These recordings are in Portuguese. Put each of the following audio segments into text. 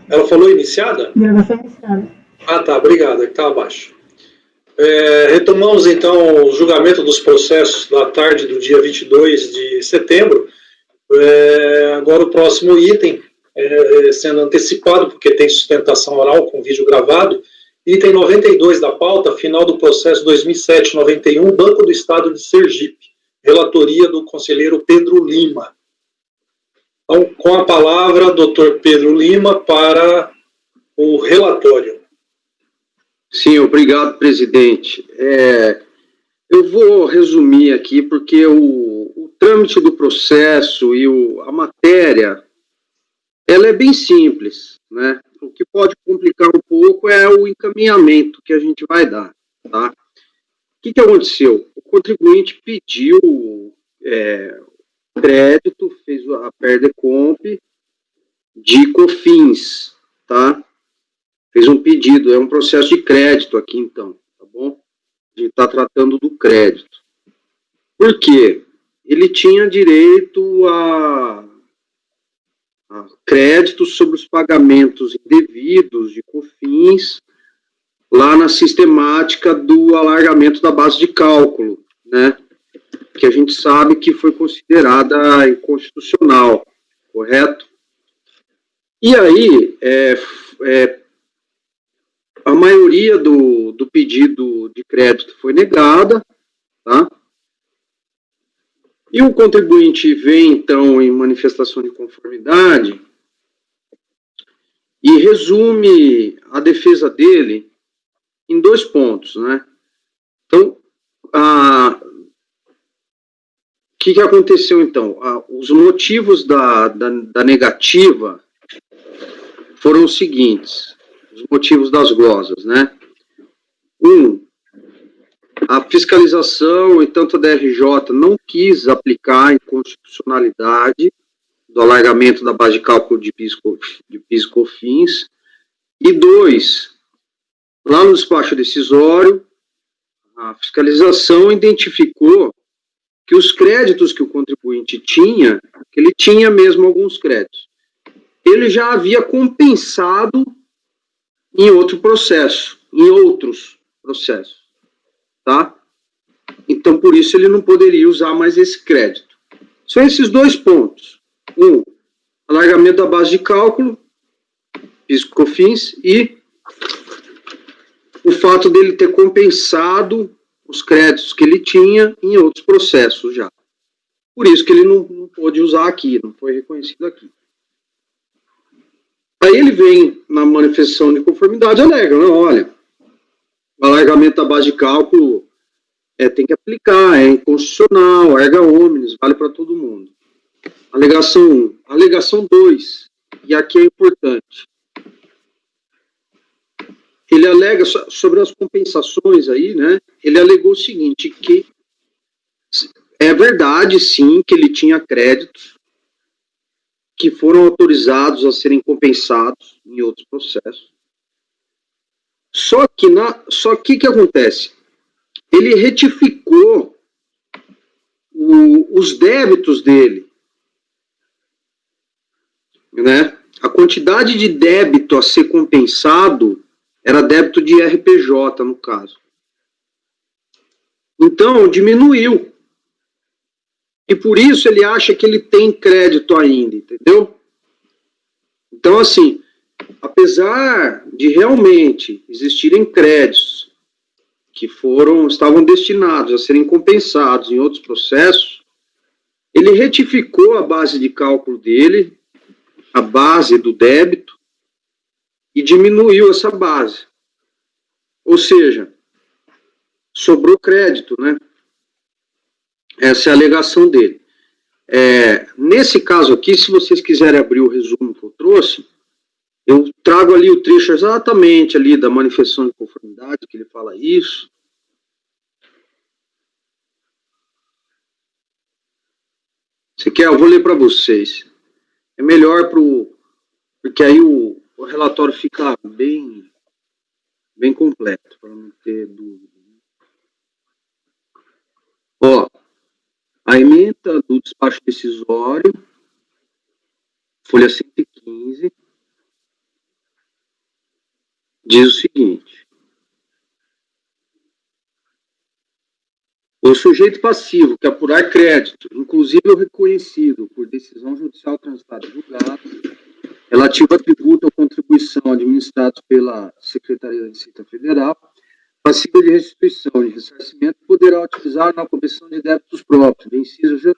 Ela falou iniciada? Gravação iniciada. Ah, tá, obrigado, é que está abaixo. Retomamos, então, o julgamento dos processos da tarde do dia 22 de setembro. Agora o próximo item, sendo antecipado, porque tem sustentação oral com vídeo gravado, item 92 da pauta, final do processo 2007-91, Banco do Estado de Sergipe, relatoria do conselheiro Pedro Lima. Então, com a palavra, doutor Pedro Lima, para o relatório. Sim, obrigado, presidente. Eu vou resumir aqui, porque o trâmite do processo e a matéria, ela é bem simples, né? O que pode complicar um pouco é o encaminhamento que a gente vai dar, tá? O que aconteceu? O contribuinte pediu crédito, fez a PERDECOMP de COFINS, tá? Fez um pedido, é um processo de crédito aqui, então, tá bom? A gente está tratando do crédito. Por quê? Ele tinha direito a créditos sobre os pagamentos indevidos de COFINS lá na sistemática do alargamento da base de cálculo, né? Que a gente sabe que foi considerada inconstitucional, correto? E aí, a maioria do pedido de crédito foi negada, tá? E o contribuinte vem, então, em manifestação de conformidade e resume a defesa dele em 2 pontos, né? Então, o que aconteceu, então? Os motivos da negativa foram os seguintes, os motivos das glosas, né? A fiscalização e tanto a DRJ não quis aplicar a inconstitucionalidade do alargamento da base de cálculo de PIS e COFINS. E 2, lá no despacho decisório, a fiscalização identificou que os créditos que o contribuinte tinha, que ele tinha mesmo alguns créditos, ele já havia compensado em outros processos, tá? Então, por isso, ele não poderia usar mais esse crédito. São esses 2 pontos. Alargamento da base de cálculo, PIS e COFINS, e o fato dele ter compensado os créditos que ele tinha em outros processos já. Por isso que ele não pôde usar aqui, não foi reconhecido aqui. Aí ele vem na manifestação de conformidade e alega, não, olha, o alargamento da base de cálculo tem que aplicar, é inconstitucional, erga omnes, vale para todo mundo. Alegação 1. Alegação 2, e aqui é importante. Ele alega sobre as compensações aí, né? Ele alegou o seguinte, que é verdade, sim, que ele tinha créditos que foram autorizados a serem compensados em outros processos. Só que acontece? Ele retificou os débitos dele, né? A quantidade de débito a ser compensado era débito de RPJ, no caso. Então, diminuiu. E por isso ele acha que ele tem crédito ainda, entendeu? Então, assim, apesar de realmente existirem créditos que estavam destinados a serem compensados em outros processos, ele retificou a base de cálculo dele, a base do débito, e diminuiu essa base. Ou seja, sobrou crédito, né? Essa é a alegação dele. Nesse caso aqui, se vocês quiserem abrir o resumo que eu trouxe, eu trago ali o trecho exatamente ali da manifestação de conformidade, que ele fala isso. Se quer, eu vou ler para vocês. É melhor porque aí o relatório fica bem completo, para não ter dúvida. Ó, a ementa do despacho decisório, folha 115, diz o seguinte: o sujeito passivo que apurar crédito, inclusive o reconhecido por decisão judicial transitada e julgada, relativo a tributo ou contribuição administrados pela Secretaria da Receita Federal, passível de restituição e ressarcimento, poderá utilizar na compensação de débitos próprios, inciso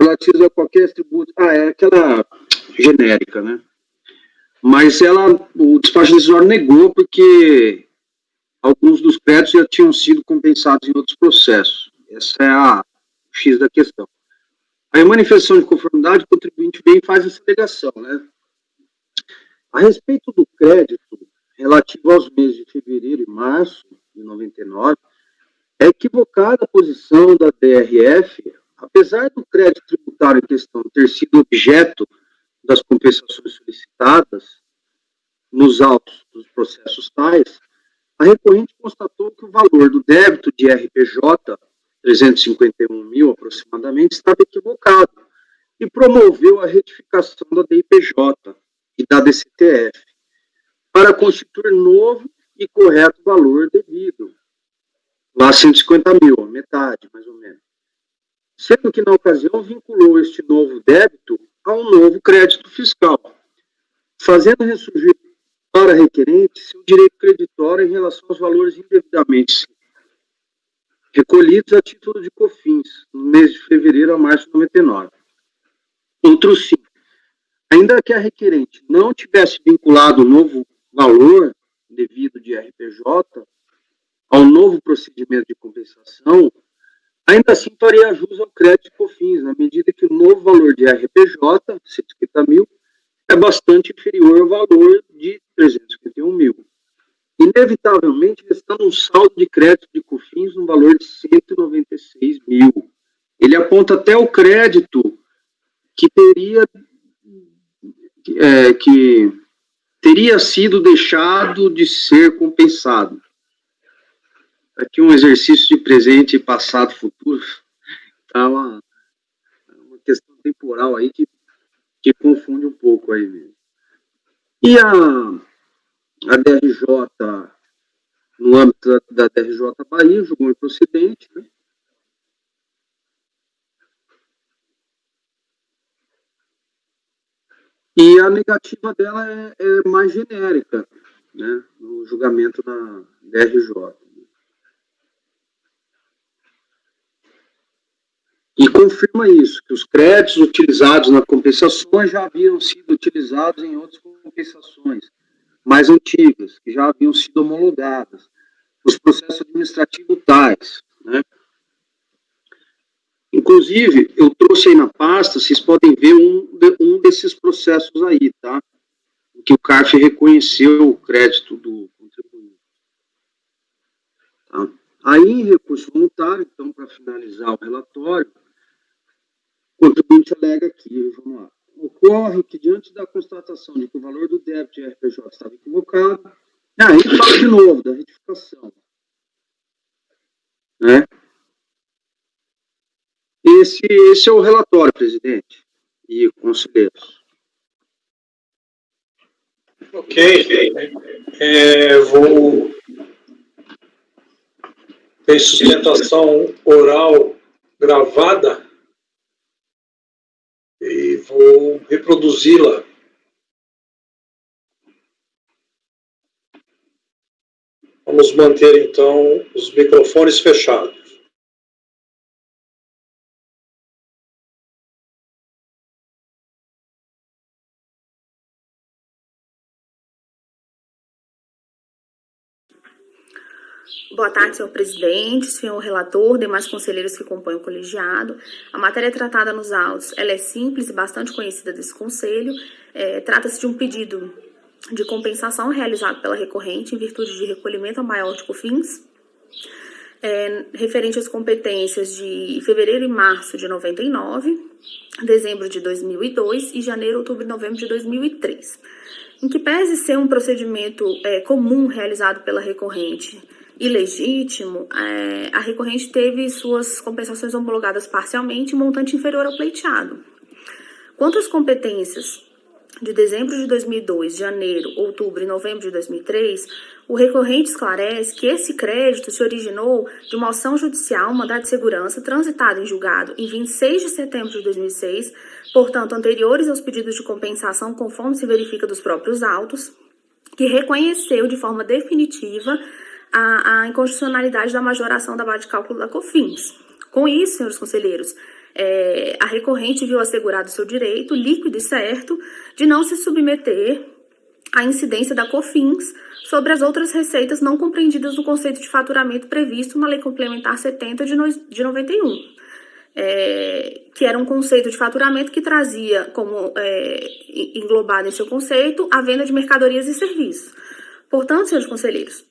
relativos a qualquer tributo. É aquela genérica, né? Mas o despacho decisório negou porque alguns dos créditos já tinham sido compensados em outros processos. Essa é a X da questão. Aí a manifestação de conformidade, o contribuinte vem e faz essa alegação, né? A respeito do crédito relativo aos meses de fevereiro e março de 99, é equivocada a posição da DRF, apesar do crédito tributário em questão ter sido objeto das compensações solicitadas nos autos dos processos tais, a recorrente constatou que o valor do débito de RPJ, 351 mil aproximadamente, estava equivocado e promoveu a retificação da DIPJ e da DCTF para constituir novo e correto valor devido. Lá 150 mil, a metade, mais ou menos. Sendo que, na ocasião, vinculou este novo débito a um novo crédito fiscal, fazendo ressurgir para requerente seu direito creditório em relação aos valores indevidamente recolhidos a título de COFINS, no mês de fevereiro a março de 99. Outro sim. Ainda que a requerente não tivesse vinculado o novo valor devido de RPJ ao novo procedimento de compensação, ainda assim faria jus ao crédito de COFINS, na medida que o novo valor de RPJ, 150 mil, é bastante inferior ao valor de 351 mil. Inevitavelmente, restando um saldo de crédito de COFINS no valor de 196 mil. Ele aponta até o crédito que teria sido deixado de ser compensado. Aqui um exercício de presente, passado, futuro. Tá uma questão temporal aí que confunde um pouco aí mesmo. E a DRJ, no âmbito da DRJ Bahia, julgou improcedente, né? E a negativa dela é mais genérica, né, no julgamento da DRJ. E confirma isso, que os créditos utilizados na compensação já haviam sido utilizados em outras compensações mais antigas, que já haviam sido homologadas, os processos administrativos tais, né? Inclusive, eu trouxe aí na pasta, vocês podem ver um desses processos aí, tá? Em que o CARF reconheceu o crédito do contribuinte. Tá? Aí, em recurso voluntário, então, para finalizar o relatório, o contribuinte alega aqui, vamos lá. Ocorre que, diante da constatação de que o valor do débito de RPJ estava equivocado, aí fala de novo da retificação, né? Esse é o relatório, presidente e conselheiros. Ok. Tem sustentação oral gravada e vou reproduzi-la. Vamos manter, então, os microfones fechados. Boa tarde, senhor presidente, senhor relator, demais conselheiros que compõem o colegiado. A matéria tratada nos autos, ela é simples e bastante conhecida desse conselho. Trata-se de um pedido de compensação realizado pela recorrente em virtude de recolhimento maior de COFINS, referente às competências de fevereiro e março de 99, dezembro de 2002 e janeiro, outubro e novembro de 2003. Em que pese ser um procedimento comum realizado pela recorrente e legítimo, a recorrente teve suas compensações homologadas parcialmente em montante inferior ao pleiteado. Quanto às competências de dezembro de 2002, janeiro, outubro e novembro de 2003, o recorrente esclarece que esse crédito se originou de uma ação judicial, mandado de segurança, transitado em julgado em 26 de setembro de 2006, portanto, anteriores aos pedidos de compensação, conforme se verifica dos próprios autos, que reconheceu de forma definitiva a inconstitucionalidade da majoração da base de cálculo da COFINS. Com isso, senhores conselheiros, a recorrente viu assegurado seu direito líquido e certo de não se submeter à incidência da COFINS sobre as outras receitas não compreendidas no conceito de faturamento previsto na Lei Complementar 70 de 91, que era um conceito de faturamento que trazia como englobado em seu conceito a venda de mercadorias e serviços. Portanto, senhores conselheiros,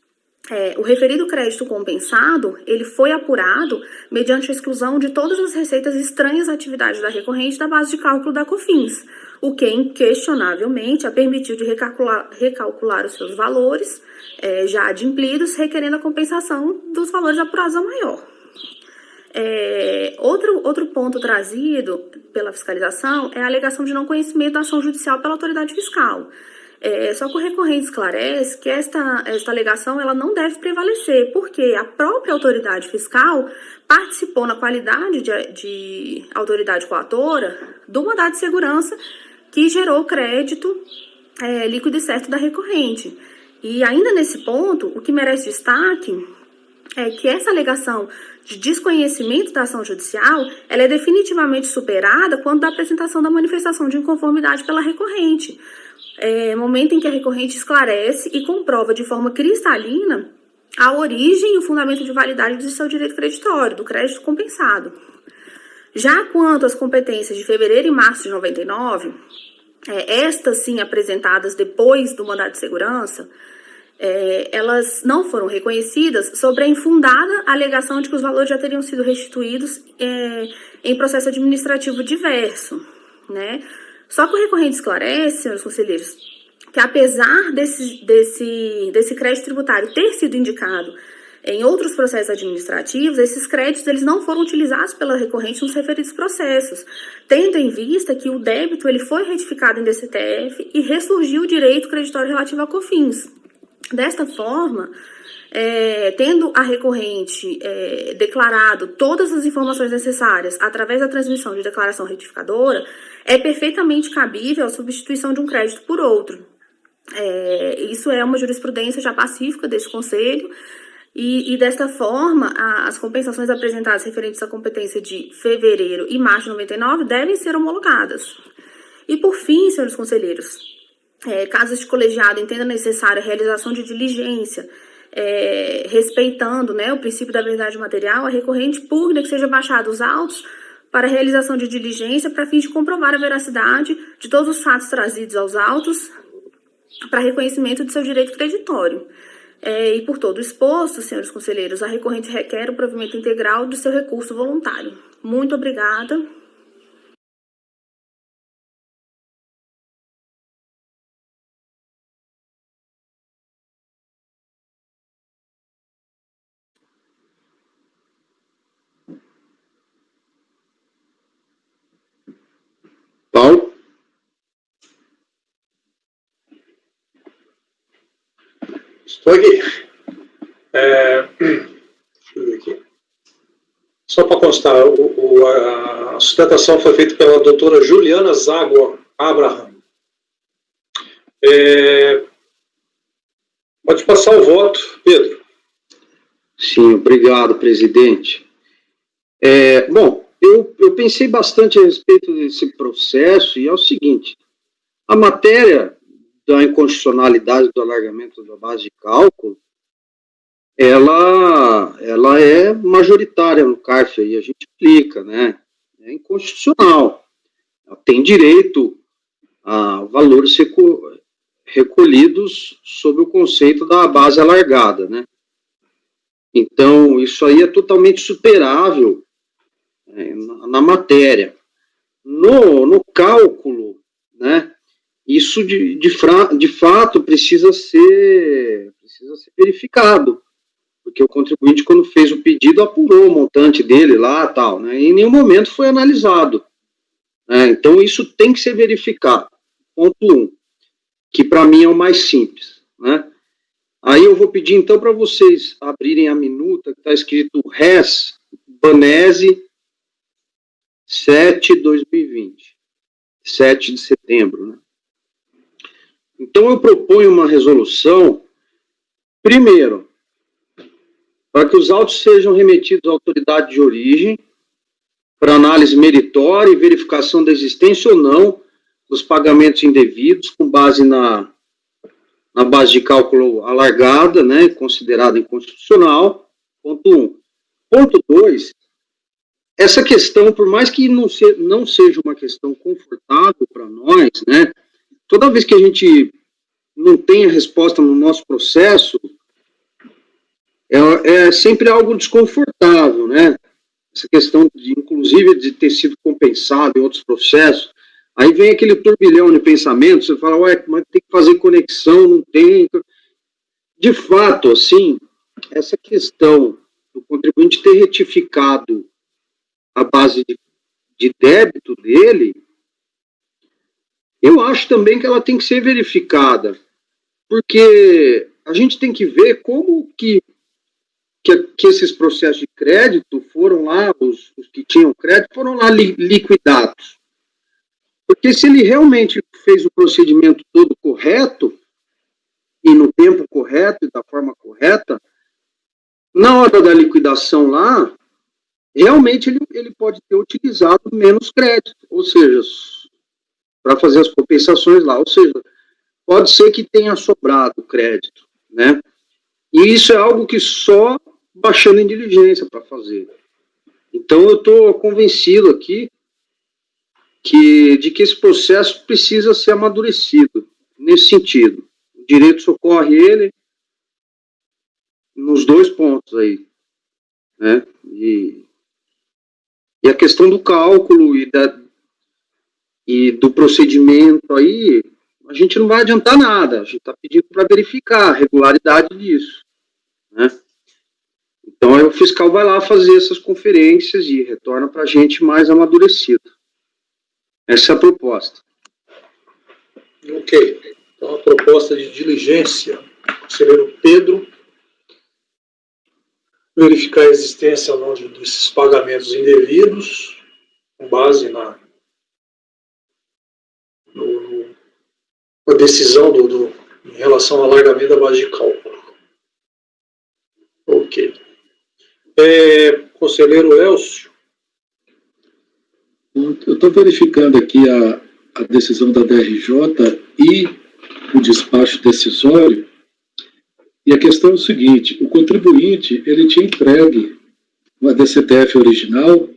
o referido crédito compensado, ele foi apurado mediante a exclusão de todas as receitas estranhas à atividade da recorrente da base de cálculo da COFINS, o que inquestionavelmente a permitiu de recalcular os seus valores já adimplidos, requerendo a compensação dos valores apurados ao maior. Outro ponto trazido pela fiscalização é a alegação de não conhecimento da ação judicial pela autoridade fiscal. Só que o recorrente esclarece que esta alegação ela não deve prevalecer, porque a própria autoridade fiscal participou na qualidade de autoridade coatora do mandado de segurança que gerou o crédito líquido e certo da recorrente. E ainda nesse ponto, o que merece destaque é que essa alegação de desconhecimento da ação judicial ela é definitivamente superada quando da apresentação da manifestação de inconformidade pela recorrente. Momento em que a recorrente esclarece e comprova de forma cristalina a origem e o fundamento de validade do seu direito creditório, do crédito compensado. Já quanto às competências de fevereiro e março de 99, estas sim apresentadas depois do mandado de segurança, elas não foram reconhecidas sobre a infundada alegação de que os valores já teriam sido restituídos em processo administrativo diverso, né? Só que o recorrente esclarece, senhores conselheiros, que apesar desse crédito tributário ter sido indicado em outros processos administrativos, esses créditos eles não foram utilizados pela recorrente nos referidos processos, tendo em vista que o débito ele foi retificado em DCTF e ressurgiu o direito creditório relativo a COFINS. Desta forma, tendo a recorrente declarado todas as informações necessárias através da transmissão de declaração retificadora, é perfeitamente cabível a substituição de um crédito por outro. Isso é uma jurisprudência já pacífica desse Conselho, e desta forma, as compensações apresentadas referentes à competência de fevereiro e março de 99 devem ser homologadas. E por fim, senhores conselheiros, caso este colegiado entenda necessária a realização de diligência, respeitando, né, o princípio da verdade material, a recorrente pugna que seja baixado os autos para a realização de diligência para fim de comprovar a veracidade de todos os fatos trazidos aos autos para reconhecimento de seu direito creditório. E por todo o exposto, senhores conselheiros, a recorrente requer o provimento integral do seu recurso voluntário. Muito obrigada. Paulo? Estou aqui. Deixa eu ver aqui. Só para constar, a sustentação foi feita pela doutora Juliana Zágua Abraham. Pode passar o voto, Pedro. Sim, obrigado, presidente. Bom, eu pensei bastante a respeito desse processo e é o seguinte, a matéria da inconstitucionalidade do alargamento da base de cálculo, ela é majoritária no CARF, aí a gente aplica, né? É inconstitucional. Ela tem direito a valores recolhidos sob o conceito da base alargada, né? Então, isso aí é totalmente superável na matéria. No cálculo, né? Isso de fato precisa ser verificado, porque o contribuinte, quando fez o pedido, apurou o montante dele lá, né, e em nenhum momento foi analisado. Então, isso tem que ser verificado. ponto 1, que para mim é o mais simples, né? Aí eu vou pedir então para vocês abrirem a minuta que está escrito Res Banese 7/2020, 7 de setembro, né? Então eu proponho uma resolução, primeiro, para que os autos sejam remetidos à autoridade de origem, para análise meritória e verificação da existência ou não dos pagamentos indevidos, com base na base de cálculo alargada, né, considerada inconstitucional, ponto 1. Ponto 2, essa questão, por mais que não seja uma questão confortável para nós, né, toda vez que a gente não tem a resposta no nosso processo, é sempre algo desconfortável, né? Essa questão, inclusive, de ter sido compensado em outros processos. Aí vem aquele turbilhão de pensamentos, você fala, ué, mas tem que fazer conexão, não tem. De fato, assim, essa questão do contribuinte ter retificado a base de débito dele, eu acho também que ela tem que ser verificada, porque a gente tem que ver como que esses processos de crédito foram lá, os que tinham crédito, foram lá liquidados. Porque se ele realmente fez o procedimento todo correto, e no tempo correto e da forma correta, na hora da liquidação lá, realmente ele pode ter utilizado menos crédito, ou seja, para fazer as compensações lá, ou seja, pode ser que tenha sobrado crédito, né? E isso é algo que só baixando em diligência para fazer. Então eu estou convencido aqui de que esse processo precisa ser amadurecido, nesse sentido. O direito socorre ele nos dois pontos aí, né? E a questão do cálculo e do procedimento aí, a gente não vai adiantar nada, a gente está pedindo para verificar a regularidade disso, né? Então aí o fiscal vai lá fazer essas conferências e retorna para a gente mais amadurecido. Essa é a proposta. Ok. Então, a proposta de diligência, conselheiro Pedro, verificar a existência ou não desses pagamentos indevidos, com base na decisão em relação ao alargamento da base de cálculo. Ok. Conselheiro Elcio. Eu estou verificando aqui a decisão da DRJ e o despacho decisório, e a questão é o seguinte: o contribuinte ele tinha entregue uma DCTF original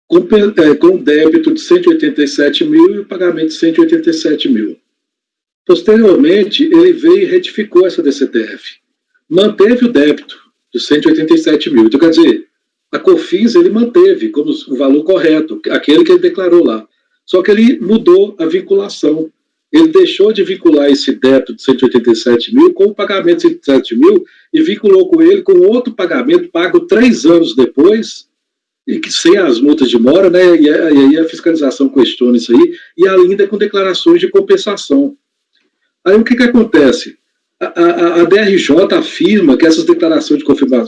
com débito de 187 mil e o pagamento de 187 mil. Posteriormente, ele veio e retificou essa DCTF. Manteve o débito de 187 mil. Então, quer dizer, a COFINS ele manteve como o valor correto, aquele que ele declarou lá. Só que ele mudou a vinculação. Ele deixou de vincular esse débito de 187 mil com o pagamento de 187 mil e vinculou com ele com outro pagamento pago 3 anos depois, e que sem as multas de mora, né? E aí a fiscalização questiona isso aí, e ainda com declarações de compensação. Aí o que acontece? A DRJ afirma que essas declarações de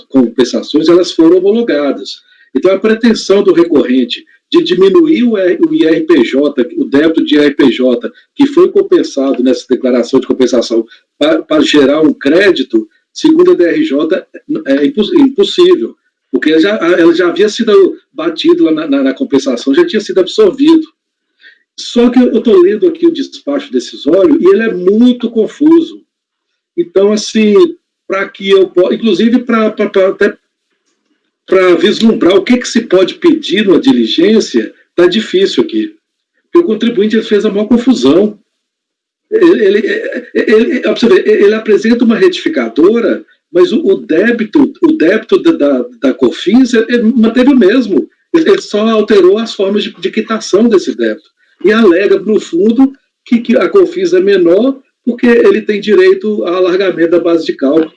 compensações elas foram homologadas. Então a pretensão do recorrente de diminuir o IRPJ, o débito de IRPJ, que foi compensado nessa declaração de compensação para gerar um crédito, segundo a DRJ, é impossível, porque ela já havia sido batida lá na compensação, já tinha sido absorvido. Só que eu estou lendo aqui o despacho decisório e ele é muito confuso. Então, assim, para que eu possa, inclusive até para vislumbrar o que se pode pedir numa diligência, está difícil aqui. Porque o contribuinte ele fez a maior confusão. Ele apresenta uma retificadora, mas o débito da COFINS ele manteve o mesmo. Ele só alterou as formas de quitação desse débito. E alega, no fundo, que a COFINS é menor porque ele tem direito ao alargamento da base de cálculo.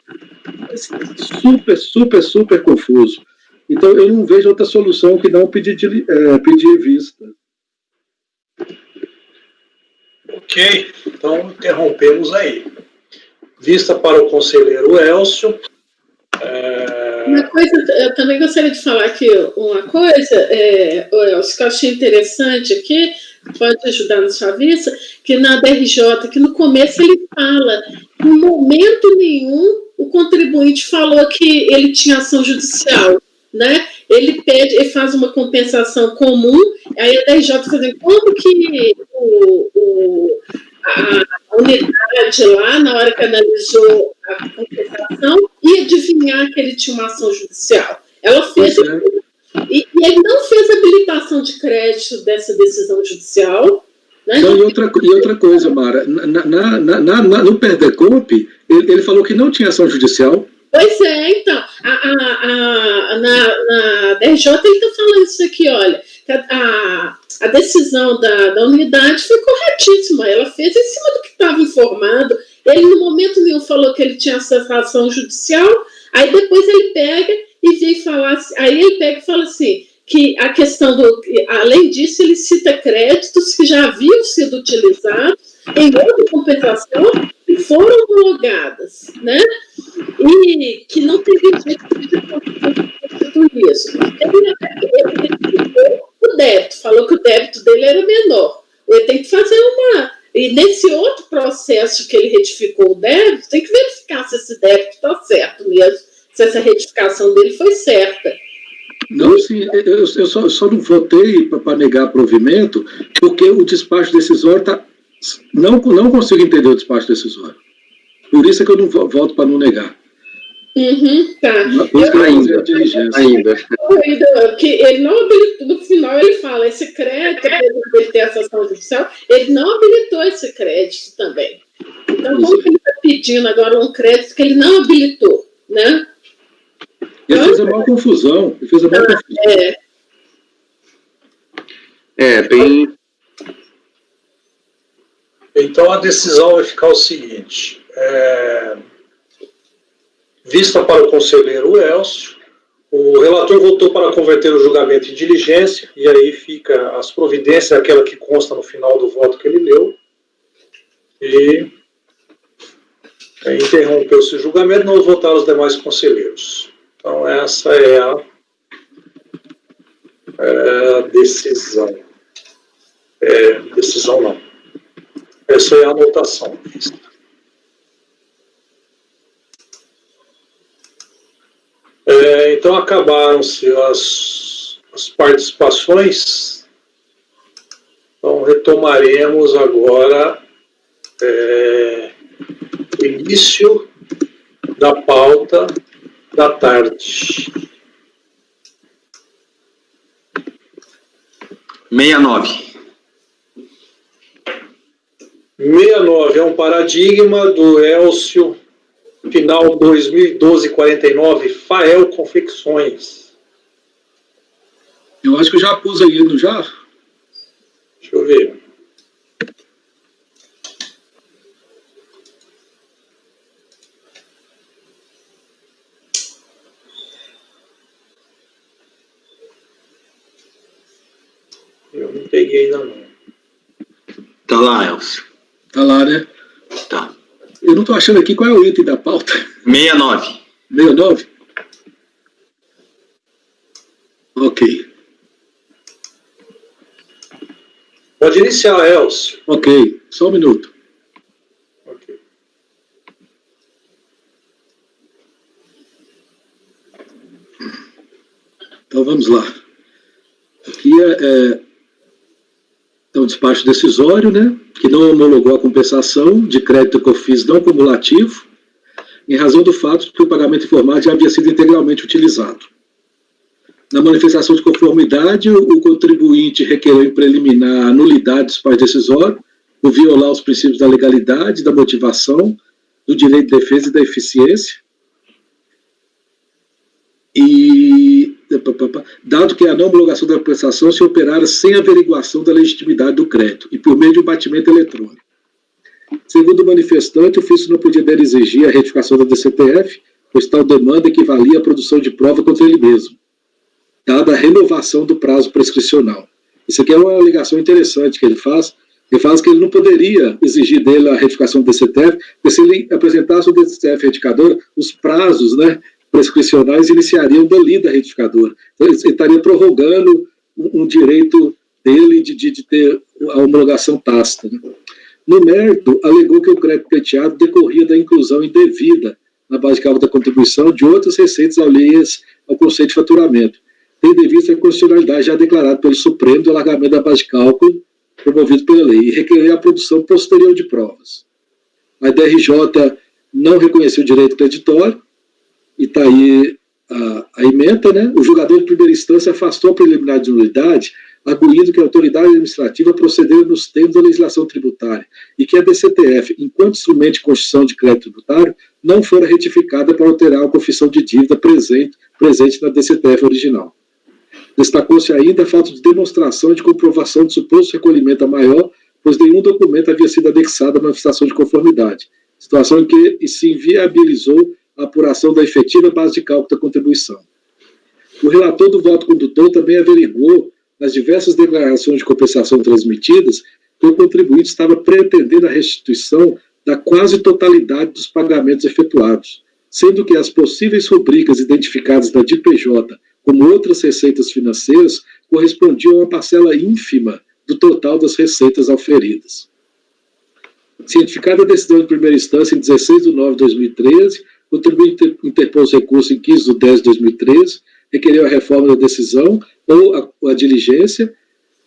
Super confuso. Então, eu não vejo outra solução que não pedir vista. Ok, então interrompemos aí. Vista para o conselheiro Elcio. Uma coisa, eu também gostaria de falar aqui uma coisa, Elcio, que eu achei interessante aqui, pode ajudar na sua vista, que na DRJ, que no começo ele fala, em momento nenhum o contribuinte falou que ele tinha ação judicial, né? Ele faz uma compensação comum, aí a DRJ fazendo como que a unidade lá, na hora que analisou a compensação, ia adivinhar que ele tinha uma ação judicial. Ela fez... E ele não fez habilitação de crédito dessa decisão judicial. Né? Então, e outra coisa, Mara, no Perdecomp, ele falou que não tinha ação judicial. Pois é, então, na DRJ ele está falando isso aqui, olha, a decisão da unidade foi corretíssima, ela fez em cima do que estava informado, ele no momento nenhum falou que ele tinha ação judicial, aí depois ele pega e vem falar, aí ele pega e fala assim, que a questão além disso, ele cita créditos que já haviam sido utilizados em outra compensação e foram homologadas, né? E que não teria jeito de tudo isso. Ele o débito, falou que o débito dele era menor. Ele tem que fazer E nesse outro processo que ele retificou o débito, tem que verificar se esse débito está certo mesmo, se essa retificação dele foi certa. Não, sim, eu só não votei para negar provimento, porque o despacho decisório está... Não consigo entender o despacho decisório. Por isso é que eu não voto para não negar. Tá. Ainda. Que ele não habilitou, no final ele fala, esse crédito, ele ter essa ação judicial, ele não habilitou esse crédito também. Então, como que ele está pedindo agora um crédito que ele não habilitou, né? Ele fez a maior confusão. Bem... Então, a decisão vai ficar o seguinte. Vista para o conselheiro Elcio, o relator votou para converter o julgamento em diligência, e aí fica as providências, aquela que consta no final do voto que ele leu, e interrompeu-se o julgamento, não votaram os demais conselheiros. Então, essa é a decisão. Decisão não. Essa é a anotação. Então, acabaram-se as participações. Então, retomaremos agora o início da pauta da tarde. 69. 69 é um paradigma do Elcio, final 2012-49, Fael Confecções. Eu acho que eu já pus aí, não já? Deixa eu ver. Eu não peguei ainda não. Tá lá, Elcio. Tá lá, né? Tá. Eu não tô achando aqui qual é o item da pauta. 69. 69? Ok. Pode iniciar, Elcio. Ok, só um minuto. Ok. Então vamos lá. Aqui é um despacho decisório, né, que não homologou a compensação de crédito que eu fiz não cumulativo, em razão do fato de que o pagamento informado já havia sido integralmente utilizado. Na manifestação de conformidade, o contribuinte requereu em preliminar a nulidade do despacho decisório, por violar os princípios da legalidade, da motivação, do direito de defesa e da eficiência. E, dado que a não homologação da prestação se operara sem averiguação da legitimidade do crédito e por meio de um batimento eletrônico. Segundo o manifestante, o ofício não podia exigir a retificação da DCTF, pois tal demanda equivalia à produção de prova contra ele mesmo, dada a renovação do prazo prescricional. Isso aqui é uma alegação interessante que ele faz, Ele fala que ele não poderia exigir dele a retificação do DCTF, porque se ele apresentasse o DCTF retificador, os prazos, né, prescricionais iniciariam dali da retificadora. Então, ele estaria prorrogando um direito dele de ter a homologação tácita. Né? No mérito, alegou que o crédito pleiteado decorria da inclusão indevida na base de cálculo da contribuição de outras receitas alheias ao conceito de faturamento, tendo em vista a constitucionalidade já declarada pelo Supremo do alargamento da base de cálculo promovido pela lei, e requerer a produção posterior de provas. A DRJ não reconheceu o direito creditório, e está aí a ementa, né? O julgador de primeira instância afastou a preliminar de nulidade, arguindo que a autoridade administrativa procedeu nos termos da legislação tributária e que a DCTF, enquanto instrumento de constituição de crédito tributário, não fora retificada para alterar a confissão de dívida presente na DCTF original. Destacou-se ainda a falta de demonstração e de comprovação de suposto recolhimento a maior, pois nenhum documento havia sido anexado à manifestação de conformidade, situação em que se inviabilizou a apuração da efetiva base de cálculo da contribuição. O relator do voto condutor também averiguou, nas diversas declarações de compensação transmitidas, que o contribuinte estava pretendendo a restituição da quase totalidade dos pagamentos efetuados, sendo que as possíveis rubricas identificadas na DPJ como outras receitas financeiras correspondiam a uma parcela ínfima do total das receitas auferidas. Cientificada a decisão de primeira instância em 16 de nove de 2013, o contribuinte interpôs recurso em 15 de 10 de 2013, requereu a reforma da decisão ou a diligência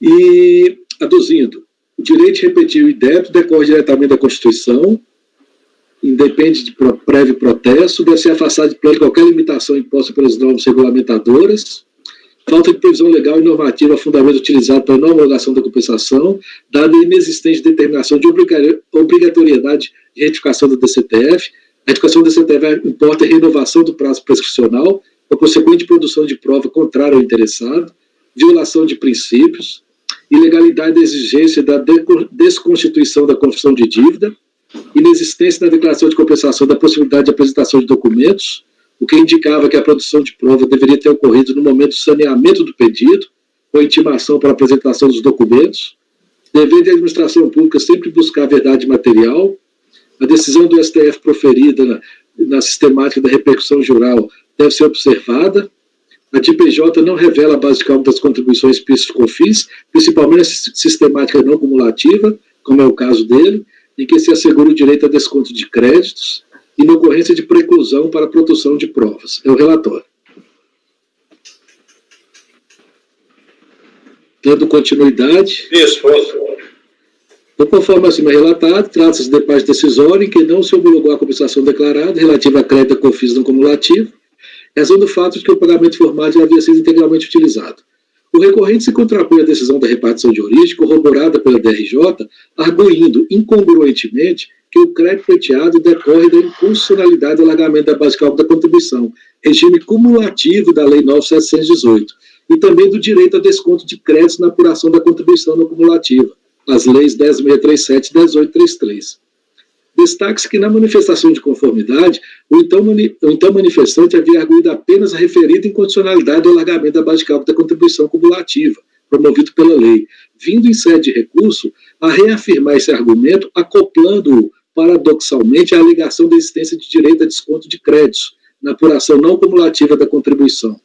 e aduzindo: o direito de repetir o débito decorre diretamente da Constituição, independe de prévio protesto, deve ser afastado de plano qualquer limitação imposta pelas normas regulamentadoras, falta de previsão legal e normativa a fundamento utilizado para a não homologação da compensação, dada a inexistente determinação de obrigatoriedade de retificação da DCTF. A retificação da DCTF importa a renovação do prazo prescricional, a consequente produção de prova contrária ao interessado, violação de princípios, ilegalidade da exigência da desconstituição da confissão de dívida, inexistência na declaração de compensação da possibilidade de apresentação de documentos, o que indicava que a produção de prova deveria ter ocorrido no momento do saneamento do pedido, ou intimação para a apresentação dos documentos, dever de administração pública sempre buscar a verdade material, a decisão do STF proferida na sistemática da repercussão jural deve ser observada, a DPJ não revela a base de cálculo das contribuições PIS/COFINS, principalmente a sistemática não cumulativa, como é o caso dele, em que se assegura o direito a desconto de créditos e na ocorrência de preclusão para a produção de provas. É o relatório. Dando continuidade. Isso, posso. Então, conforme acima relatado, trata-se de despachos decisório em que não se homologou a compensação declarada relativa a crédito da COFINS não cumulativo, razão do fato de que o pagamento formal já havia sido integralmente utilizado. O recorrente se contrapõe à decisão da repartição de origem, corroborada pela DRJ, arguindo incongruentemente que o crédito pleiteado decorre da inconstitucionalidade do alargamento da base de cálculo da contribuição, regime cumulativo da Lei 9.718, e também do direito a desconto de créditos na apuração da contribuição não cumulativa, as leis 10.637 e 10.833. Destaque-se que na manifestação de conformidade, o então manifestante havia arguido apenas a referida incondicionalidade do alargamento da base de cálculo da contribuição cumulativa, promovido pela lei, vindo em sede de recurso a reafirmar esse argumento, acoplando-o paradoxalmente à alegação da existência de direito a desconto de créditos na apuração não cumulativa da contribuição.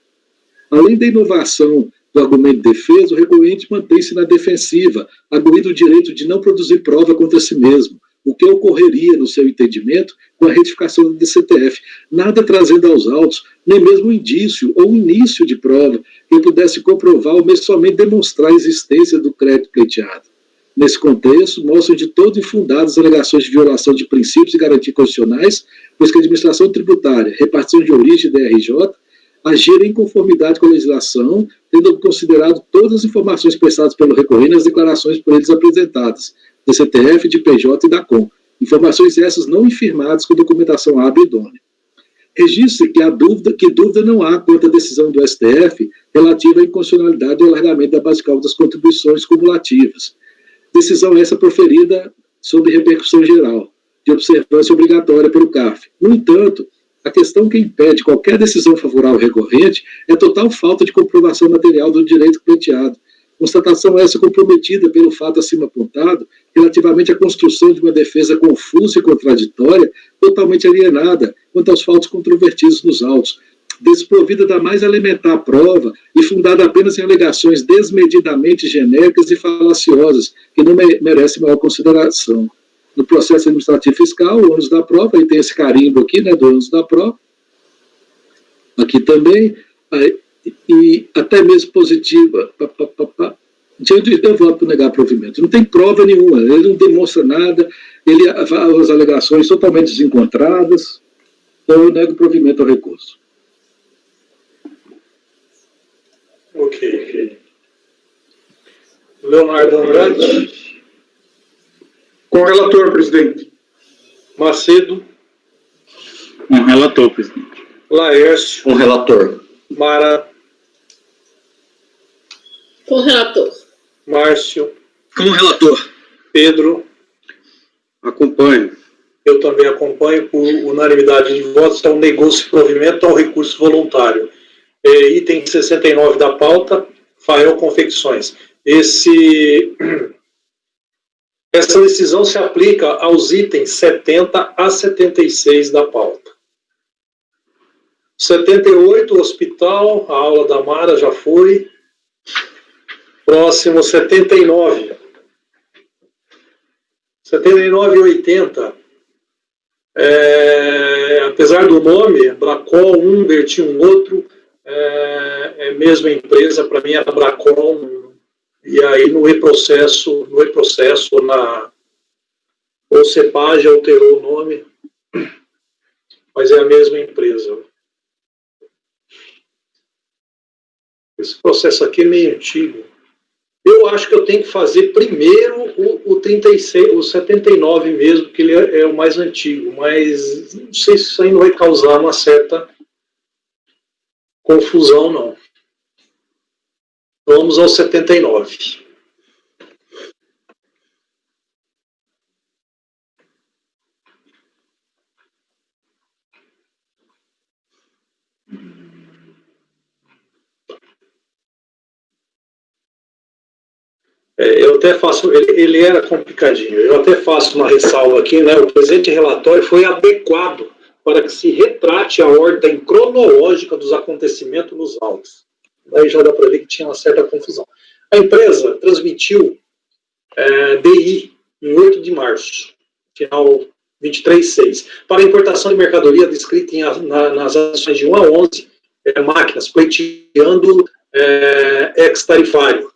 Além da inovação do argumento de defesa, o recorrente mantém-se na defensiva, arguindo o direito de não produzir prova contra si mesmo, o que ocorreria, no seu entendimento, com a retificação do DCTF, nada trazendo aos autos, nem mesmo um indício ou um início de prova que pudesse comprovar ou mesmo somente demonstrar a existência do crédito pleiteado. Nesse contexto, mostram de todo infundadas as alegações de violação de princípios e garantias constitucionais, pois que a administração tributária, repartição de origem da DRJ, agiram em conformidade com a legislação, tendo considerado todas as informações prestadas pelo recorrente nas declarações por eles apresentadas, DCTF, DPJ e DACOM, informações essas não infirmadas com documentação hábil e idônea. Registre que dúvida não há quanto à decisão do STF relativa à inconstitucionalidade do alargamento da base de cálculo das contribuições cumulativas. Decisão essa proferida sob repercussão geral, de observância obrigatória pelo CARF. No entanto, a questão que impede qualquer decisão favorável ao recorrente é a total falta de comprovação material do direito pleiteado, Constatação essa comprometida pelo fato acima apontado, relativamente à construção de uma defesa confusa e contraditória, totalmente alienada quanto aos fatos controvertidos nos autos, desprovida da mais elementar prova e fundada apenas em alegações desmedidamente genéricas e falaciosas, que não merecem maior consideração. No processo administrativo fiscal, o ônus da prova, aí tem esse carimbo aqui, né, do ônus da prova, aqui também, e até mesmo positiva, eu voto por negar provimento. Não tem prova nenhuma, ele não demonstra nada, as alegações totalmente desencontradas, então eu nego provimento ao recurso. Ok. Leonardo Andrade. Com o relator, presidente. Macedo. Com o relator, presidente. Laércio. Com o relator. Mara. Com o relator. Márcio. Com o relator. Pedro. Acompanho. Eu também acompanho por unanimidade de votos. Então, nego-se provimento ao recurso voluntário. Item 69 da pauta, Fael Confecções. Essa decisão se aplica aos itens 70 a 76 da pauta. 78, hospital, a aula da Mara já foi. Próximo, 79. 79 e 80. Apesar do nome, Bracol, um vertia um outro, é a mesma empresa, para mim era Bracol, e aí no e-processo, ou Cepage alterou o nome, mas é a mesma empresa. Esse processo aqui é meio antigo. Eu acho que eu tenho que fazer primeiro o 36, o 79 mesmo, que ele é o mais antigo, mas não sei se isso aí não vai causar uma certa confusão, não. Vamos ao 79. Eu até faço, ele era complicadinho, eu até faço uma ressalva aqui, né? O presente relatório foi adequado para que se retrate a ordem cronológica dos acontecimentos nos autos. Daí já dá para ver que tinha uma certa confusão. A empresa transmitiu DI em 8 de março, final 23.6, para importação de mercadoria descrita nas ações de 1 a 11, máquinas, pleiteando ex-tarifário.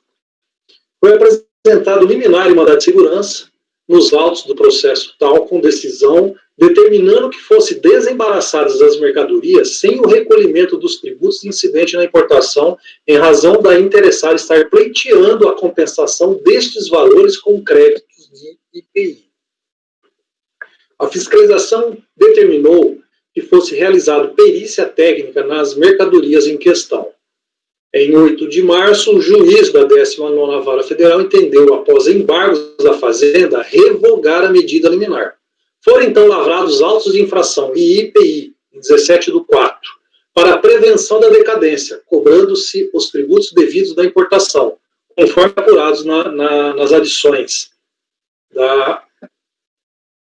Foi apresentado liminar e mandado de segurança nos autos do processo tal, com decisão determinando que fossem desembaraçadas as mercadorias sem o recolhimento dos tributos incidentes na importação, em razão da interessada estar pleiteando a compensação destes valores com créditos de IPI. A fiscalização determinou que fosse realizada perícia técnica nas mercadorias em questão. Em 8 de março, o juiz da 19ª Vara Federal entendeu, após embargos da Fazenda, revogar a medida liminar. Foram, então, lavrados autos de infração e IPI, em 17/4, para a prevenção da decadência, cobrando-se os tributos devidos da importação, conforme apurados nas adições,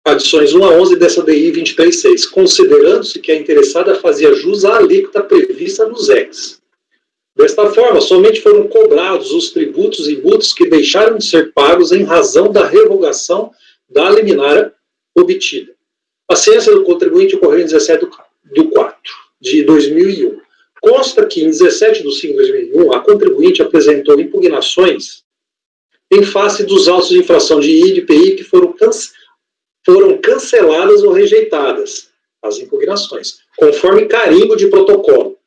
adições 1 a 11 dessa DI 23.6, considerando-se que a interessada fazia jus à alíquota prevista nos ex. Desta forma, somente foram cobrados os tributos e multas que deixaram de ser pagos em razão da revogação da liminar obtida. A ciência do contribuinte ocorreu em 17/4 de 2001. Consta que em 17/5 de 2001, a contribuinte apresentou impugnações em face dos autos de infração de I e de IPI que foram canceladas ou rejeitadas, as impugnações, conforme carimbo de protocolo.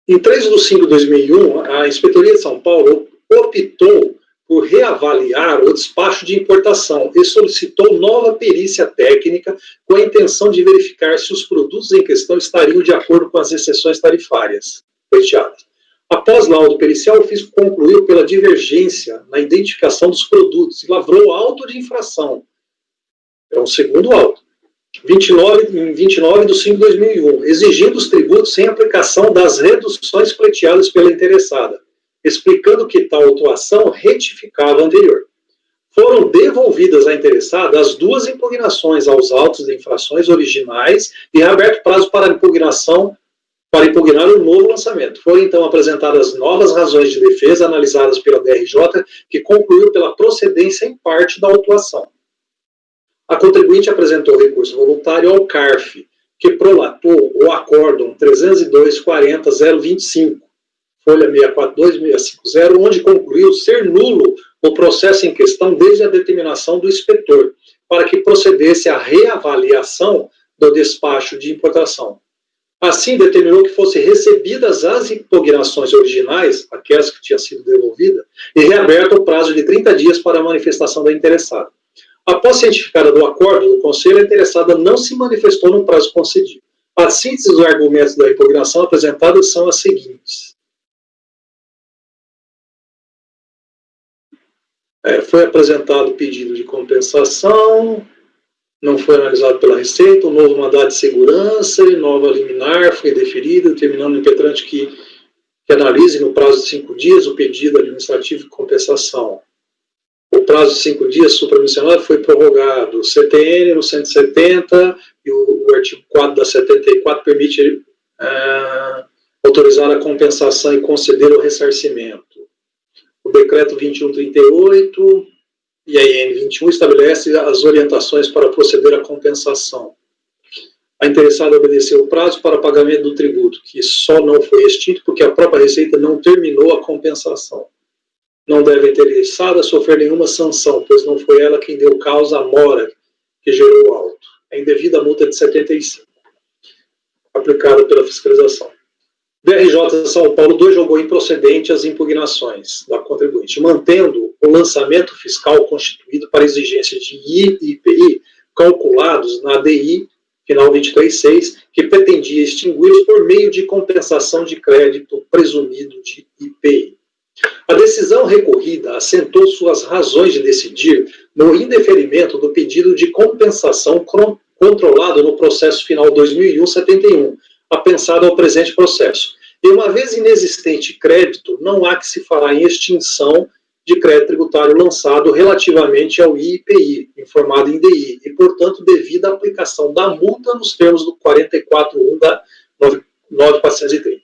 Em 3/5 de 2001, a Inspetoria de São Paulo optou por reavaliar o despacho de importação e solicitou nova perícia técnica com a intenção de verificar se os produtos em questão estariam de acordo com as exceções tarifárias pleiteadas. Após laudo pericial, o fisco concluiu pela divergência na identificação dos produtos e lavrou auto de infração. É um segundo auto. Em 29/5 de 2001, exigindo os tributos sem aplicação das reduções pleiteadas pela interessada. explicando que tal autuação retificava a anterior. Foram devolvidas à interessada as 2 impugnações aos autos de infrações originais e reaberto prazo para impugnar o novo lançamento. Foram então apresentadas novas razões de defesa analisadas pela DRJ, que concluiu pela procedência em parte da autuação. A contribuinte apresentou recurso voluntário ao CARF, que prolatou o acórdão 302.40.025, folha 642.650, onde concluiu ser nulo o processo em questão desde a determinação do inspetor, para que procedesse à reavaliação do despacho de importação. Assim, determinou que fossem recebidas as impugnações originais, aquelas que tinham sido devolvidas, e reaberto o prazo de 30 dias para a manifestação da interessada. Após cientificada do acordo do Conselho, a interessada não se manifestou no prazo concedido. A síntese dos argumentos da impugnação apresentados são as seguintes. Foi apresentado o pedido de compensação, não foi analisado pela Receita, o novo mandado de segurança e nova liminar foi deferida, determinando o impetrante que analise no prazo de 5 dias o pedido administrativo de compensação. O prazo de 5 dias supramencionado foi prorrogado. O CTN no 170 e o artigo 4 da 74 permite autorizar a compensação e conceder o ressarcimento. O decreto 2138 e a IN 21 estabelece as orientações para proceder à compensação. A interessada obedeceu o prazo para pagamento do tributo, que só não foi extinto porque a própria Receita não terminou a compensação. Não deve a interessada sofrer nenhuma sanção, pois não foi ela quem deu causa à mora que gerou o auto. É indevida a multa de 75, aplicada pela fiscalização. DRJ São Paulo 2 julgou improcedente as impugnações da contribuinte, mantendo o lançamento fiscal constituído para exigências de I e IPI calculados na DI final 23.6, que pretendia extingui-los por meio de compensação de crédito presumido de IPI. A decisão recorrida assentou suas razões de decidir no indeferimento do pedido de compensação controlado no processo final 2001-71, apensado ao presente processo. E uma vez inexistente crédito, não há que se falar em extinção de crédito tributário lançado relativamente ao IPI, informado em DI, e, portanto, devida à aplicação da multa nos termos do 44.1 da 9.430.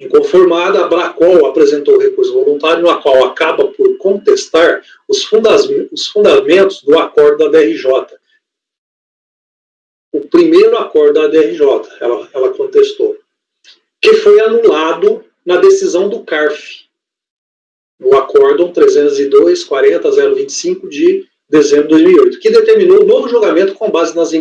Inconformada, a Bracol apresentou recurso voluntário, no qual acaba por contestar os fundamentos do acordo da DRJ. O primeiro acordo da DRJ, ela contestou, que foi anulado na decisão do CARF, no acórdão 302.40.025 de dezembro de 2008, que determinou o novo julgamento com base nas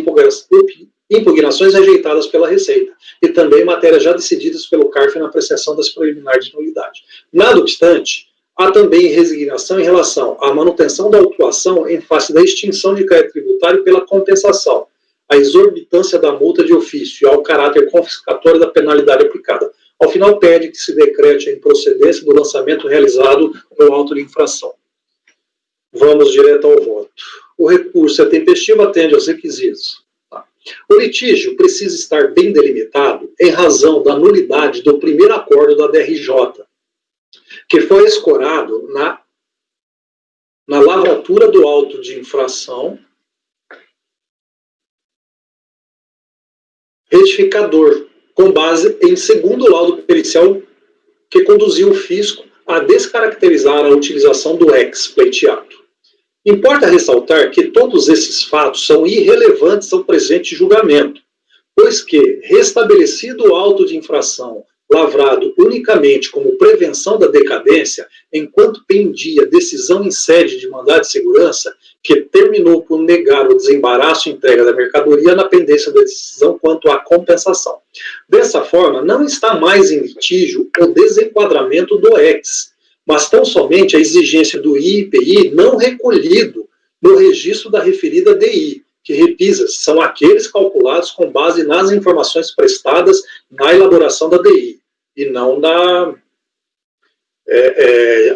impugnações rejeitadas pela Receita e também matérias já decididas pelo CARF na apreciação das preliminares de nulidade. Nada obstante, há também resignação em relação à manutenção da autuação em face da extinção de crédito tributário pela compensação, à exorbitância da multa de ofício e ao caráter confiscatório da penalidade aplicada. Ao final, pede que se decrete a improcedência do lançamento realizado no auto de infração. Vamos direto ao voto. O recurso é tempestivo, atende aos requisitos. O litígio precisa estar bem delimitado em razão da nulidade do primeiro acordo da DRJ, que foi escorado na lavratura do auto de infração retificador, com base em segundo laudo pericial que conduziu o fisco a descaracterizar a utilização do ex pleiteado. Importa ressaltar que todos esses fatos são irrelevantes ao presente julgamento, pois que, restabelecido o auto de infração lavrado unicamente como prevenção da decadência, enquanto pendia decisão em sede de mandado de segurança, que terminou por negar o desembaraço e entrega da mercadoria na pendência da decisão quanto à compensação. Dessa forma, não está mais em litígio o desenquadramento do ex, mas tão somente a exigência do IPI não recolhido no registro da referida DI, que, repisa, são aqueles calculados com base nas informações prestadas na elaboração da DI, e não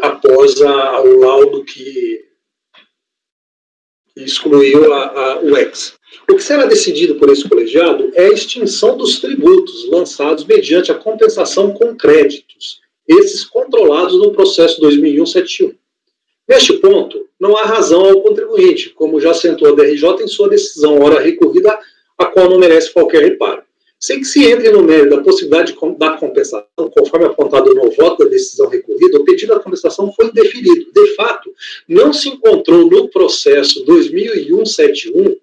após o laudo que excluiu o ex. O que será decidido por esse colegiado é a extinção dos tributos lançados mediante a compensação com créditos esses controlados no processo 2001-71. Neste ponto, não há razão ao contribuinte, como já assentou a DRJ em sua decisão ora recorrida, a qual não merece qualquer reparo. Sem que se entre no mérito da possibilidade da compensação, conforme apontado no voto da decisão recorrida, o pedido da compensação foi indeferido. De fato, não se encontrou no processo 2001-71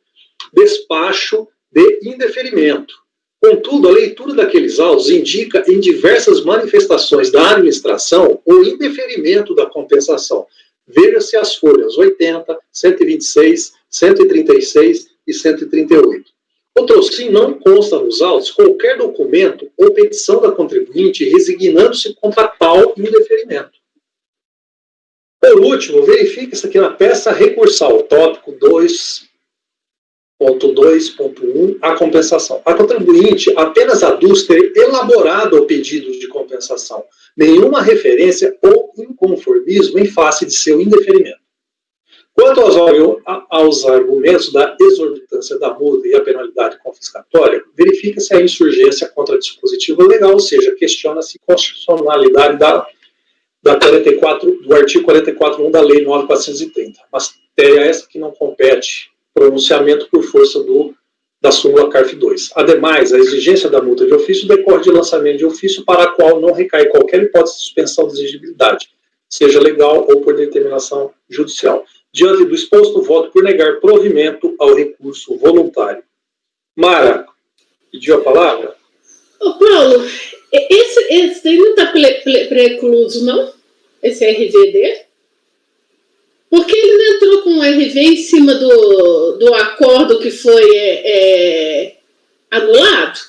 despacho de indeferimento. Contudo, a leitura daqueles autos indica em diversas manifestações da administração o indeferimento da compensação. Veja-se as folhas 80, 126, 136 e 138. Outrossim, não consta nos autos qualquer documento ou petição da contribuinte resignando-se contra tal indeferimento. Por último, verifique-se aqui na peça recursal, tópico 2.2.1, a compensação. A contribuinte apenas aduz ter elaborado o pedido de compensação, nenhuma referência ou inconformismo em face de seu indeferimento. Quanto aos argumentos da exorbitância da multa e a penalidade confiscatória, verifica-se a insurgência contra dispositivo legal, ou seja, questiona-se a constitucionalidade do artigo 44.1 da Lei 9.430. Matéria essa que não compete pronunciamento por força da súmula CARF 2. Ademais, a exigência da multa de ofício decorre de lançamento de ofício para a qual não recai qualquer hipótese de suspensão de exigibilidade, seja legal ou por determinação judicial. Diante do exposto, voto por negar provimento ao recurso voluntário. Mara, pediu a palavra? Ô, Paulo, esse daí não está precluso, não? Esse RVD? Porque ele não entrou com um RV em cima do acordo que foi anulado?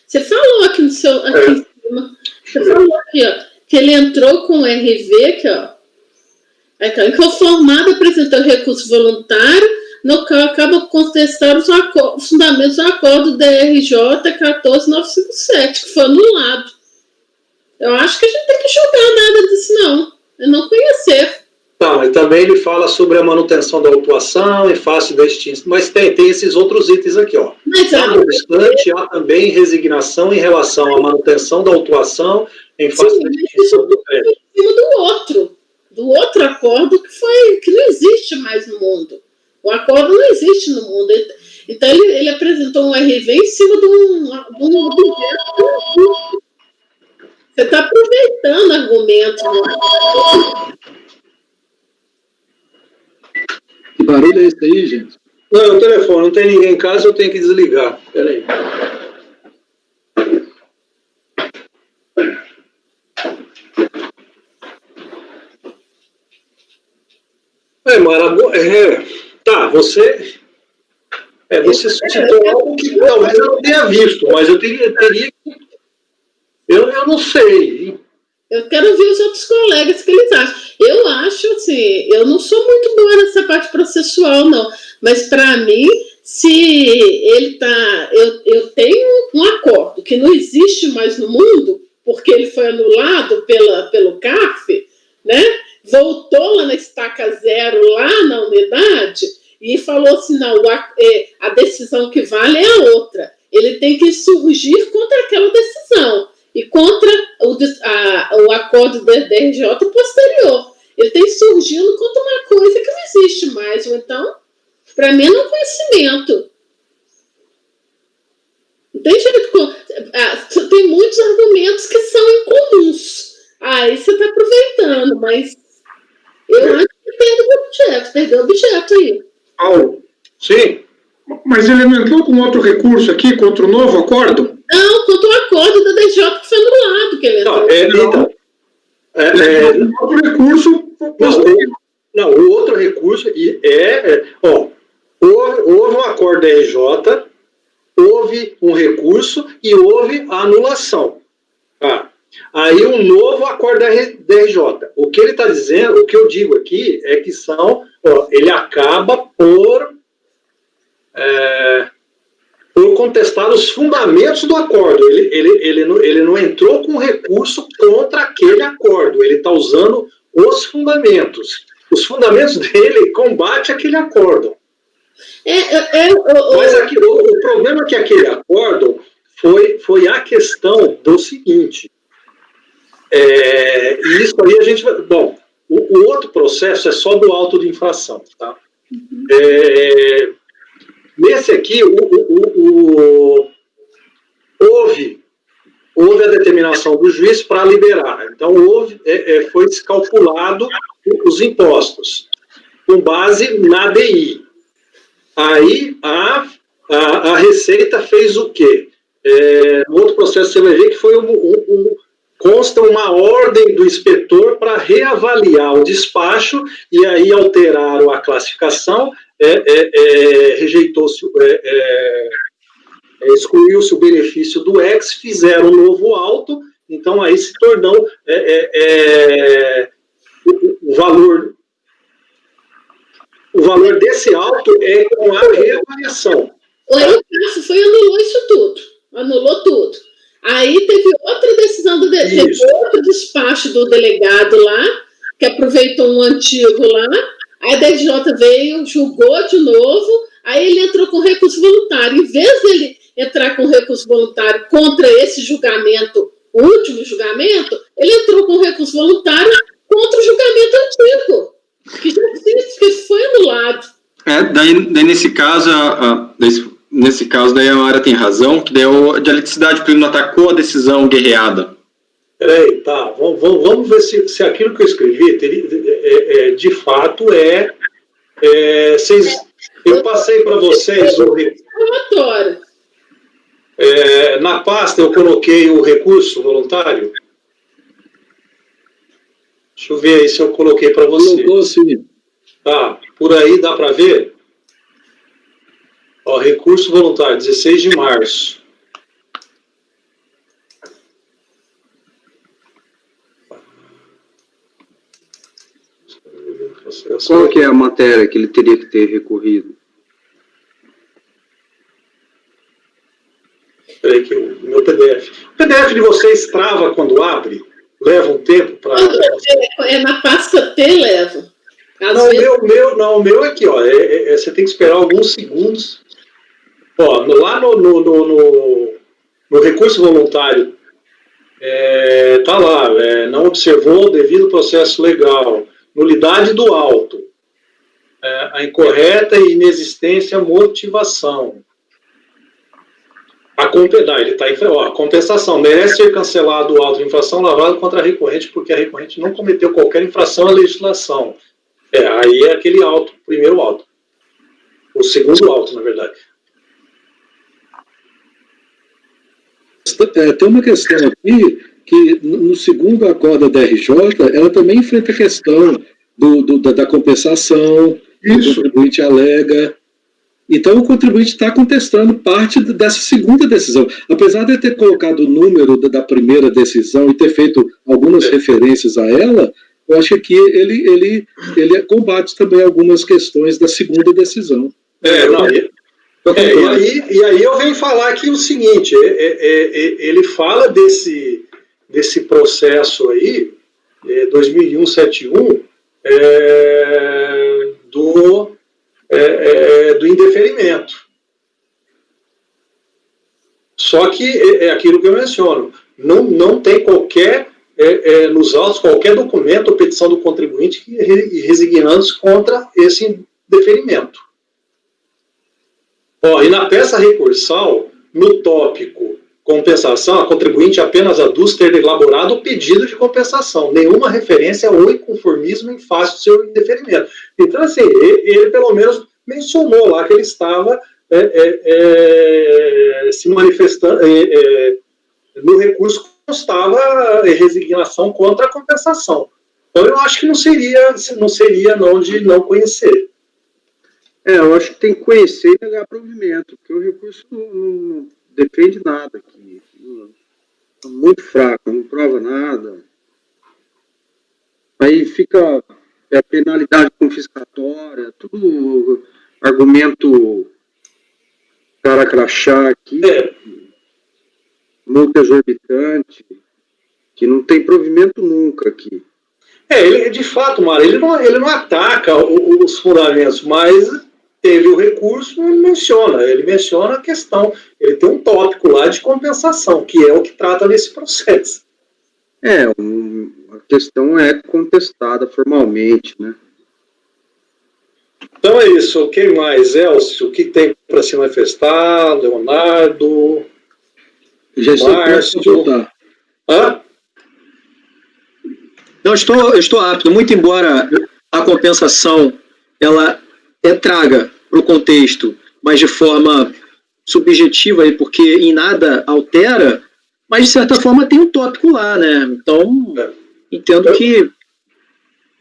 Você falou aqui no seu... Aqui em cima. Você falou aqui, ó, que ele entrou com um RV aqui, ó. Então, inconformado apresentou recurso voluntário, no qual acaba contestar os fundamentos do acordo DRJ 14957, que foi anulado. Eu acho que a gente tem que julgar nada disso, não. Eu não conhecer. Tá, mas também ele fala sobre a manutenção da autuação em face da extinção. Mas tem esses outros itens aqui, ó. Mas, não obstante, há também resignação em relação à manutenção da autuação em face da extinção do crédito. Em cima do outro acordo que não existe mais no mundo. O acordo não existe no mundo. Então, ele apresentou um RV em cima de um objeto. Você está aproveitando argumento. Que barulho é esse aí, gente? Não, é o telefone. Não tem ninguém em casa, eu tenho que desligar. Espera aí. Mara, tá, você suscitou algo que talvez eu não tenha visto, mas eu teria que... Eu não sei. Eu quero ouvir os outros colegas que eles acham. Eu acho, assim, eu não sou muito boa nessa parte processual, não. Mas, para mim, se ele está... Eu tenho um acordo que não existe mais no mundo, porque ele foi anulado pelo CARF, né? Voltou lá na estaca zero, lá na unidade, e falou assim, não, a decisão que vale é a outra. Ele tem que surgir contra aquela decisão e contra o acordo da DRJ posterior. Ele tem surgindo contra uma coisa que não existe mais. Ou então, para mim, não é conhecimento. Tem jeito, tem muitos argumentos que são incomuns. Aí você está aproveitando, mas eu acho que perdeu o objeto aí. Paulo, sim. Mas ele não entrou com outro recurso aqui contra o novo acordo? Não, contra o acordo da DJ que foi anulado, que ele entrou. Outro recurso... Não, o outro recurso houve um acordo da RJ, houve um recurso e houve a anulação. Tá? Aí um novo acordo da RJ. O que ele está dizendo, o que eu digo aqui é que ele acaba por contestar os fundamentos do acordo. Ele não entrou com recurso contra aquele acordo. Ele está usando os fundamentos. Os fundamentos dele combatem aquele acordo. Mas o problema é que aquele acordo foi a questão do seguinte, e isso aí a gente vai... Bom, o outro processo é só do auto de infração, tá? Nesse aqui, houve a determinação do juiz para liberar. Então, foi descalculado os impostos, com base na DI. Aí, a Receita fez o quê? No outro processo, você vai ver que foi consta uma ordem do inspetor para reavaliar o despacho, e aí alteraram a classificação, rejeitou-se, excluiu-se o benefício do ex, fizeram um novo auto, então aí se tornou o valor desse auto é com a reavaliação. Aí o caso anulou isso tudo, anulou tudo. Aí teve outra decisão teve outro despacho do delegado lá, que aproveitou um antigo lá, aí a DRJ veio, julgou de novo, aí ele entrou com recurso voluntário. Em vez dele entrar com recurso voluntário contra esse julgamento, o último julgamento, ele entrou com recurso voluntário contra o julgamento antigo, que já foi anulado. Daí nesse caso, daí a Mara tem razão, que daí a dialeticidade, porque ele não atacou a decisão guerreada. Peraí, tá, vamos ver se aquilo que eu escrevi de fato eu passei para vocês o relatório. Na pasta eu coloquei o recurso voluntário. Deixa eu ver aí se eu coloquei para você. Colocou, sim. Tá, por aí dá para ver? Ó, recurso voluntário, 16 de março. Qual que é a matéria que ele teria que ter recorrido? Peraí que o meu PDF. O PDF de vocês trava quando abre? Leva um tempo para... Na pasta T leva. O meu aqui, ó, você tem que esperar alguns segundos. Ó, lá no recurso voluntário, tá lá, não observou o devido processo legal, nulidade do auto, a incorreta e inexistência motivação. A compensação, merece ser cancelado o auto de infração lavado contra a recorrente porque a recorrente não cometeu qualquer infração à legislação. Aí é aquele auto, primeiro auto. O segundo auto, na verdade. Tem uma questão aqui, que no segundo acordo da RJ, ela também enfrenta a questão da compensação, o contribuinte alega. Então, o contribuinte está contestando parte dessa segunda decisão. Apesar de ter colocado o número da primeira decisão e ter feito algumas referências a ela, eu acho que aqui ele combate também algumas questões da segunda decisão. E aí eu venho falar aqui o seguinte, ele fala desse processo aí, 2001-71, do indeferimento. Só que é aquilo que eu menciono, não tem qualquer, nos autos, qualquer documento ou petição do contribuinte resignando-se contra esse indeferimento. E na peça recursal, no tópico compensação, a contribuinte apenas aduz ter elaborado o pedido de compensação, nenhuma referência ao inconformismo em face do seu indeferimento. Então, assim, ele pelo menos mencionou lá que ele estava se manifestando, no recurso constava resignação contra a compensação. Então, eu acho que não seria de não conhecer. Eu acho que tem que conhecer e negar provimento, porque o recurso não defende nada aqui. É muito fraco, não prova nada. Aí fica a penalidade confiscatória, tudo argumento cara crachá aqui, multa exorbitante, que não tem provimento nunca aqui. Ele, de fato, Mário, ele não ataca os fundamentos, mas teve o recurso, ele menciona a questão, ele tem um tópico lá de compensação, que é o que trata nesse processo. A questão é contestada formalmente, né? Então é isso. Quem mais? Elcio, o que tem para se manifestar? Leonardo? Já estou Márcio? pronto para votar. Hã? Não, eu estou apto, muito embora a compensação ela traga para o contexto, mas de forma subjetiva, aí, porque em nada altera, mas de certa forma tem um tópico lá, né? Então, entendo que...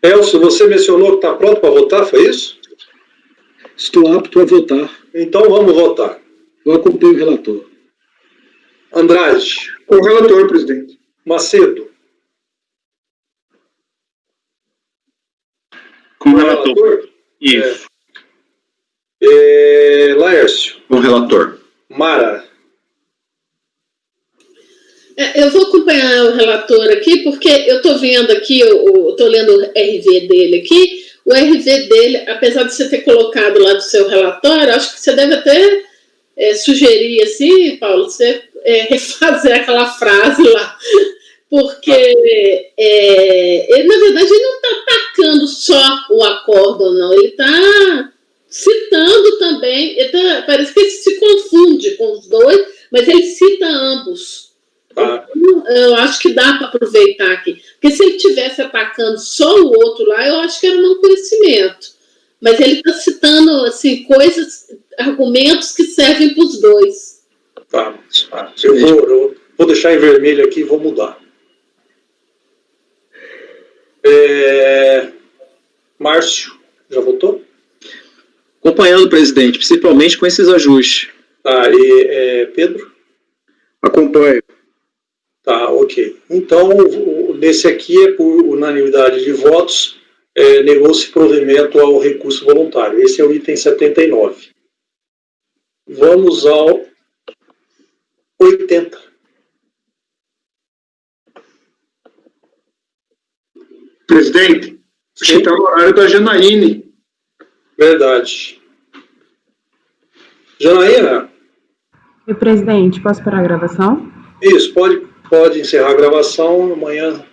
Elcio, você mencionou que está pronto para votar, foi isso? Estou apto para votar. Então vamos votar. Eu acompanho o relator. Andrade. Com o relator, presidente. Macedo. Com o relator. Isso. Laércio. Com o relator. Mara. Eu vou acompanhar o relator aqui, porque eu estou vendo aqui, eu estou lendo o RV dele aqui. O RV dele, apesar de você ter colocado lá do seu relatório, acho que você deve até sugerir, assim, Paulo, você refazer aquela frase lá. Porque, ele, na verdade, ele não está atacando só o acórdão, não. Ele está citando também, parece que ele se confunde com os dois, mas ele cita ambos. Eu acho que dá para aproveitar aqui. Porque se ele estivesse atacando só o outro lá, eu acho que era não conhecimento. Mas ele está citando assim, argumentos que servem para os dois. Tá. Eu vou deixar em vermelho aqui e vou mudar. Márcio, já votou? Acompanhando, presidente, principalmente com esses ajustes. Tá, e Pedro? Acompanho. Tá, ok. Então, nesse aqui é por unanimidade de votos, negou-se provimento ao recurso voluntário. Esse é o item 79. Vamos ao 80. Presidente, acho que está no horário da Janaíne. Verdade. Janaína? Presidente, posso parar a gravação? Isso, pode encerrar a gravação. Amanhã